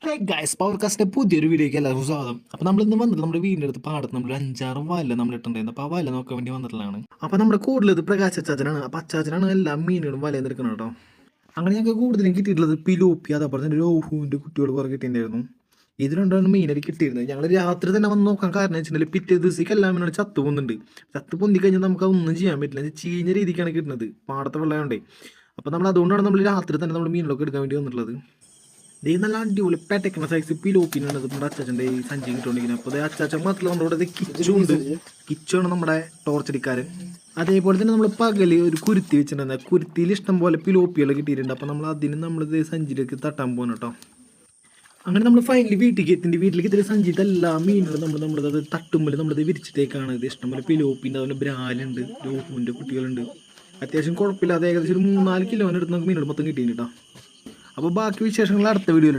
Hey guys പവർകാസ്റ്റിന്റെ പുതിയൊരു വീഡിയോക്ക് എല്ലാവർക്കും സ്വാഗതം. അപ്പോൾ നമ്മൾ ഇന്ന് വന്നിട്ട് നമ്മുടെ വീടിൻ്റെ അടുത്ത് പാടത്ത് നമ്മൾ 5-6 വല നമ്മൾ ഇട്ടുണ്ടായിരുന്നു. അപ്പോൾ ആ വല നോക്കാൻ വേണ്ടി വന്നിട്ടുള്ളതാണ്. അപ്പോൾ നമ്മുടെ കൂടുതൽ പ്രകാശ് അച്ചാച്ചനാണ്. അപ്പോൾ അച്ചാച്ചനാണ് എല്ലാ മീനുകളും വലയിൽ നിൽക്കുന്നത് കേട്ടോ. അങ്ങനെ ഞങ്ങൾക്ക് കൂടുതലും കിട്ടിയിട്ടുള്ളത് പിലോപ്പി, അതേപോലെ തന്നെ രോഹുവിൻ്റെ കുട്ടികൾ കുറേ കിട്ടിയിട്ടുണ്ടായിരുന്നു. ഇത് രണ്ടാണ് മെയിനായിട്ട് കിട്ടിയിരുന്നത്. ഞങ്ങൾ രാത്രി തന്നെ വന്ന് നോക്കാൻ കാരണം വെച്ചിട്ടുണ്ടെങ്കിൽ പിറ്റേ ദിവസത്തേക്ക് എല്ലാ മീനോട് ചത്തു പോകുന്നുണ്ട്. ചത്ത് പൊന്തി കഴിഞ്ഞാൽ നമുക്ക് ഒന്നും ചെയ്യാൻ പറ്റില്ല. ചീഞ്ഞ രീതിക്കാണ് കിട്ടുന്നത് പാടത്തെ വെള്ളമുണ്ടേ. അപ്പോൾ നമ്മൾ അതുകൊണ്ടാണ് നമ്മൾ രാത്രി തന്നെ നമ്മൾ മീനുകളൊക്കെ എടുക്കാൻ വേണ്ടി വന്നിട്ടുള്ളത്. ഇത് നല്ല അടിപൊളി പെട്ടക്കുന്ന സൈസ് പിലോപ്പിനാണ് നമ്മുടെ അച്ചാച്ചൻ്റെ ഈ സഞ്ചി കിട്ടുകൊണ്ടിരിക്കുന്നത്. അപ്പോൾ അച്ചാച്ചൻ മാത്രമല്ല നമ്മുടെ ഇവിടെ കിച്ചുണ്ട്. കിച്ചാണ് നമ്മുടെ ടോർച്ചടിക്കാരൻ. അതേപോലെ തന്നെ നമ്മൾ പകല് ഒരു കുരുത്തി വെച്ചിട്ടുണ്ടായിരുന്നു. കുരുത്തിയിൽ ഇഷ്ടം പോലെ പിലോപ്പികൾ കിട്ടിയിട്ടുണ്ട്. അപ്പോൾ നമ്മൾ അതിന് നമ്മളിത് സഞ്ചിയിലേക്ക് തട്ടാൻ പോകുന്നു കേട്ടോ. അങ്ങനെ നമ്മൾ ഫൈനലി വീട്ടിലേക്ക് എത്തിയ സഞ്ചിത്ത് എല്ലാ മീനുകളും നമ്മളത് തട്ടുമ്പോൾ നമ്മളത് വിരിച്ചിട്ടേക്കാണ്. ഇത് ഇഷ്ടംപോലെ പിലോപ്പിൻ്റെ, അതുപോലെ ബ്രാലുണ്ട്, രോഹുവിൻ്റെ കുട്ടികളുണ്ട്. അത്യാവശ്യം കുഴപ്പമില്ലാതെ ഏകദേശം ഒരു 3-4 കിലോന് എടുത്ത് നമുക്ക് മീനുകൾ മൊത്തം കിട്ടിയിട്ടുണ്ട് കേട്ടോ. അപ്പോൾ ബാക്കി വിശേഷങ്ങൾ അടുത്ത വീഡിയോയിൽ